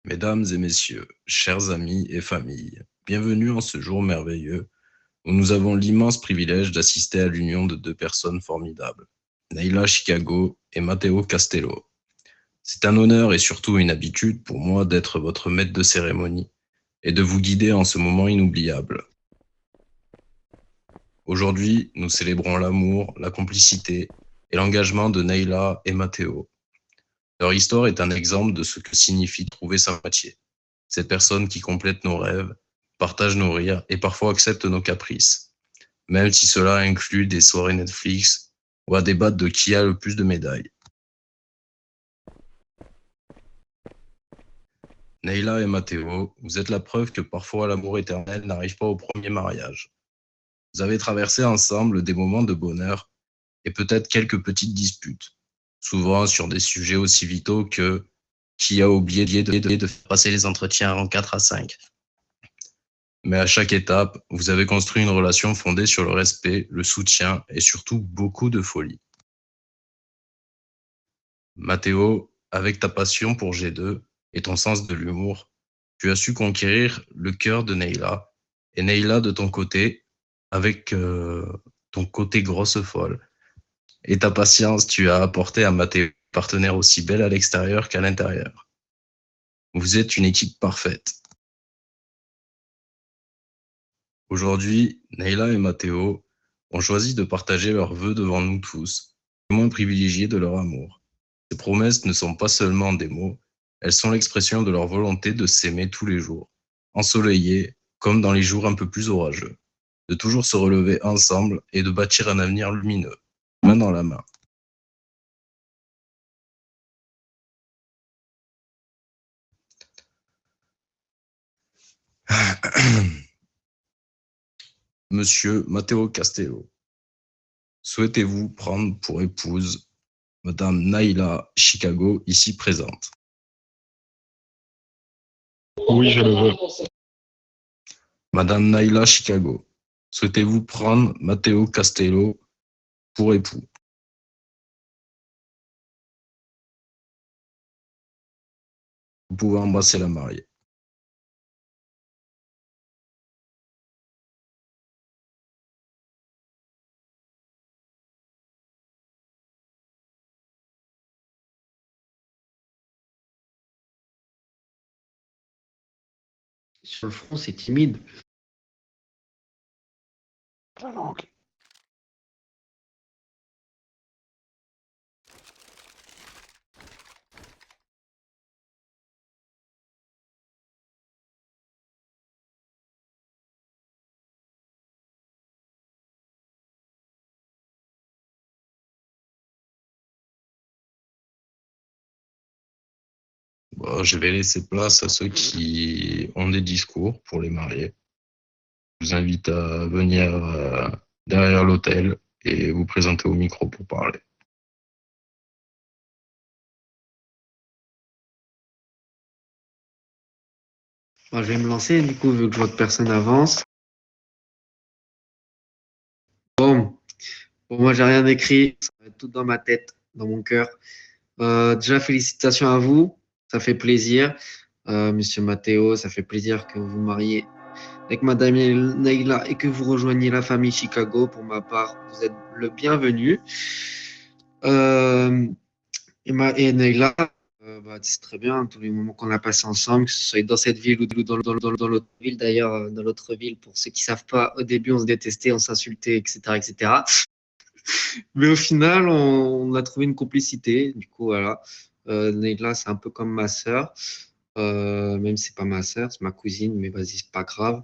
Mesdames et messieurs, chers amis et familles, bienvenue en ce jour merveilleux où nous avons l'immense privilège d'assister à l'union de deux personnes formidables, Neila Chicago et Matteo Castello. C'est un honneur et surtout une habitude pour moi d'être votre maître de cérémonie et de vous guider en ce moment inoubliable. Aujourd'hui, nous célébrons l'amour, la complicité et l'engagement de Neila et Matteo. Leur histoire est un exemple de ce que signifie trouver sa moitié. Cette personne qui complète nos rêves, partage nos rires et parfois accepte nos caprices, même si cela inclut des soirées Netflix ou à débattre de qui a le plus de médailles. Neila et Matteo, vous êtes la preuve que parfois l'amour éternel n'arrive pas au premier mariage. Vous avez traversé ensemble des moments de bonheur et peut-être quelques petites disputes, souvent sur des sujets aussi vitaux que qui a oublié de faire passer les entretiens en 4 à 5. Mais à chaque étape, vous avez construit une relation fondée sur le respect, le soutien et surtout beaucoup de folie. Matteo, avec ta passion pour G2 et ton sens de l'humour, tu as su conquérir le cœur de Neila. Et Neila, de ton côté, avec ton côté grosse folle et ta patience, tu as apporté à Matteo un partenaire aussi belle à l'extérieur qu'à l'intérieur. Vous êtes une équipe parfaite. Aujourd'hui, Neila et Matteo ont choisi de partager leurs vœux devant nous tous, témoins privilégiés de leur amour. Ces promesses ne sont pas seulement des mots, elles sont l'expression de leur volonté de s'aimer tous les jours, ensoleillés comme dans les jours un peu plus orageux, de toujours se relever ensemble et de bâtir un avenir lumineux, main dans la main. Monsieur Matteo Castello, souhaitez-vous prendre pour épouse Madame Naila Chicago, ici présente? Oui, je le veux. Madame Naila Chicago, souhaitez-vous prendre Matteo Castello pour époux? Vous pouvez embrasser la mariée. Sur le front, c'est timide. La langue. Bon, je vais laisser place à ceux qui ont des discours pour les mariés. Je vous invite à venir derrière l'hôtel et vous présenter au micro pour parler. Moi, je vais me lancer, du coup, vu que votre personne avance. Bon, moi, j'ai rien écrit. Ça va être tout dans ma tête, dans mon cœur. Déjà, félicitations à vous. Ça fait plaisir. Monsieur Matteo, ça fait plaisir que vous vous mariez avec Madame Neila et que vous rejoigniez la famille Chicago. Pour ma part, vous êtes le bienvenu. Euh, et Neila, c'est très bien, tous les moments qu'on a passés ensemble, que ce soit dans cette ville ou dans l'autre ville. D'ailleurs, dans l'autre ville, pour ceux qui ne savent pas, au début, on se détestait, on s'insultait, etc., etc. Mais au final, on a trouvé une complicité. Du coup, voilà. Neila, c'est un peu comme ma sœur. Même si c'est pas ma sœur, c'est ma cousine, mais vas-y, c'est pas grave.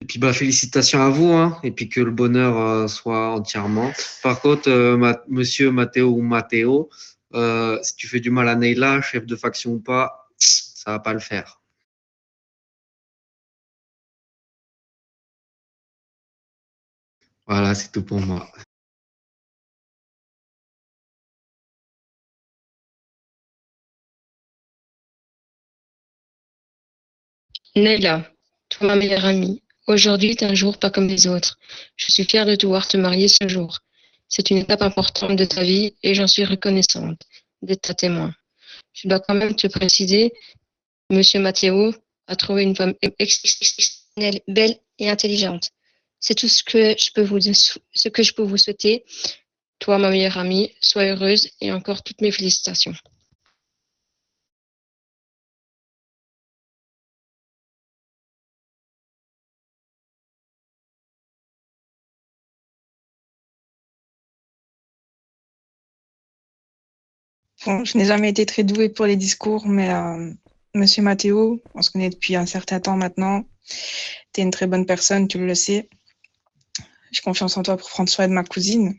Et puis, félicitations à vous, hein, et puis que le bonheur soit entièrement. Par contre, monsieur Matteo ou Matteo, si tu fais du mal à Neila, chef de faction ou pas, ça va pas le faire. Voilà, c'est tout pour moi. Neila, toi ma meilleure amie, aujourd'hui est un jour pas comme les autres. Je suis fière de te voir te marier ce jour. C'est une étape importante de ta vie et j'en suis reconnaissante d'être ta témoin. Je dois quand même te préciser Monsieur Matteo a trouvé une femme exceptionnelle, belle et intelligente. C'est tout ce que je peux vous souhaiter. Toi, ma meilleure amie, sois heureuse et encore toutes mes félicitations. Bon, je n'ai jamais été très douée pour les discours, mais Monsieur Matteo, on se connaît depuis un certain temps maintenant. Tu es une très bonne personne, tu le sais. J'ai confiance en toi pour prendre soin de ma cousine.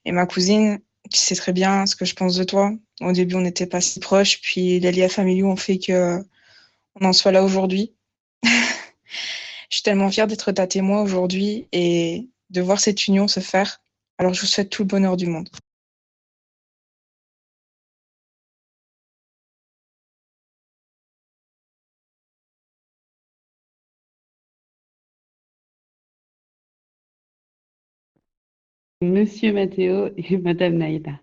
Et ma cousine, tu sais très bien ce que je pense de toi. Au début, on n'était pas si proches, puis les liens familiaux ont fait que on en soit là aujourd'hui. Je suis tellement fière d'être ta témoin aujourd'hui et de voir cette union se faire. Alors, je vous souhaite tout le bonheur du monde. Monsieur Matteo et Madame Naïla.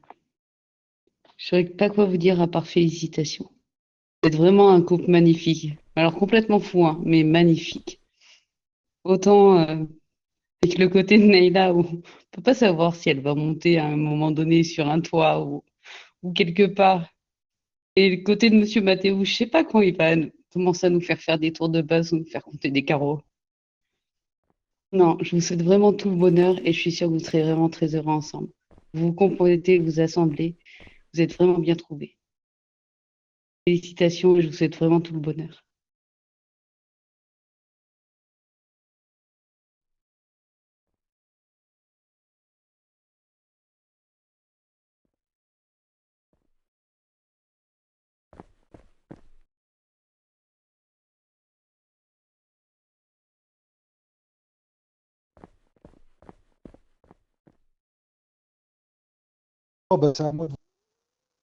Je ne saurais pas quoi vous dire à part félicitations. Vous êtes vraiment un couple magnifique. Alors complètement fou, hein, mais magnifique. Autant avec le côté de Naïla où on ne peut pas savoir si elle va monter à un moment donné sur un toit ou quelque part. Et le côté de Monsieur Matteo, je ne sais pas quand il va commencer à nous faire des tours de base ou nous faire compter des carreaux. Non, je vous souhaite vraiment tout le bonheur et je suis sûre que vous serez vraiment très heureux ensemble. Vous vous complétez, vous assemblez, vous êtes vraiment bien trouvés. Félicitations et je vous souhaite vraiment tout le bonheur. Oh, bah, c'est à moi de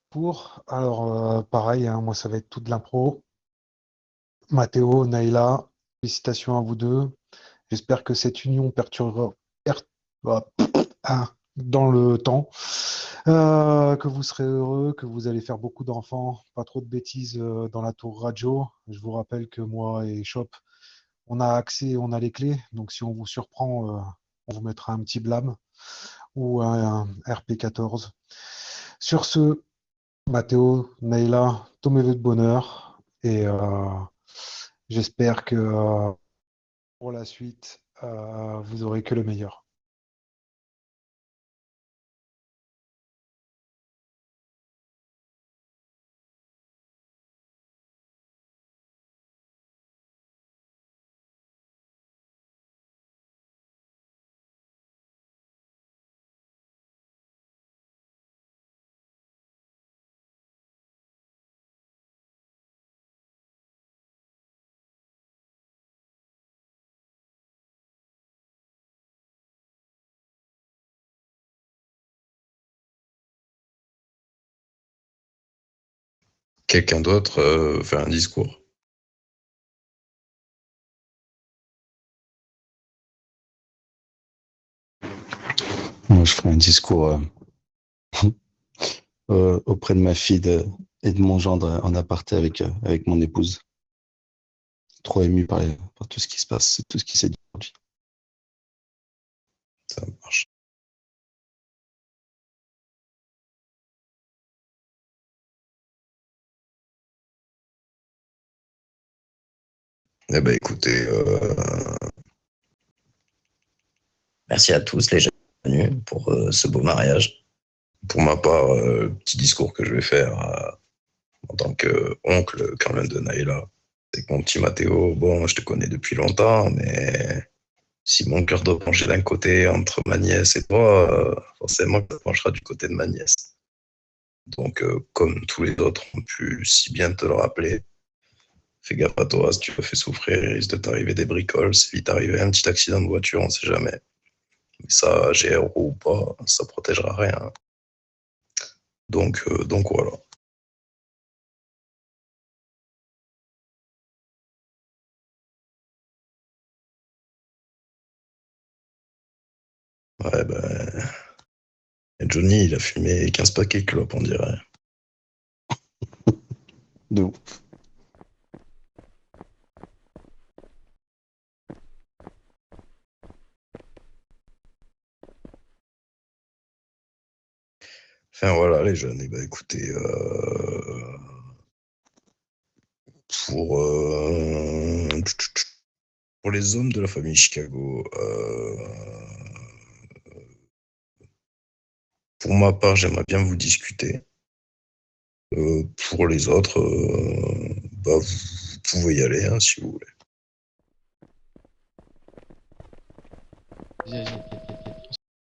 pour. Alors, pareil, hein, moi, ça va être tout de l'impro. Mathéo, Naïla, félicitations à vous deux. J'espère que cette union bah, dans le temps, que vous serez heureux, que vous allez faire beaucoup d'enfants, pas trop de bêtises dans la tour radio. Je vous rappelle que moi et Shop, on a accès, on a les clés. Donc, si on vous surprend, on vous mettra un petit blâme ou un RP14. Sur ce, Mathéo, Naïla, tous mes vœux de bonheur et j'espère que pour la suite, vous aurez que le meilleur. Quelqu'un d'autre fait un discours. Moi, je ferai un discours auprès de ma fille et de mon gendre en aparté avec mon épouse. Trop ému par tout ce qui se passe, tout ce qui s'est dit aujourd'hui. Ça marche. Eh ben, écoutez, merci à tous les jeunes venus pour ce beau mariage. Pour ma part, petit discours que je vais faire en tant qu'oncle quand même de Naïla. C'est que mon petit Mathéo, bon, je te connais depuis longtemps, mais si mon cœur doit pencher d'un côté entre ma nièce et toi, forcément que ça penchera du côté de ma nièce. Donc, comme tous les autres ont pu si bien te le rappeler, fais gaffe à toi, si tu te fais souffrir, il risque de t'arriver des bricoles, c'est vite arrivé un petit accident de voiture, on sait jamais. Mais ça, GR ou pas, ça protégera rien. Donc voilà. Ouais, ben, Johnny, il a fumé 15 paquets de clopes, on dirait. De ouf. Enfin voilà les jeunes, et ben écoutez, pour les hommes de la famille Chicago, pour ma part, j'aimerais bien vous discuter. Pour les autres, bah, vous pouvez y aller hein, si vous voulez. J'ai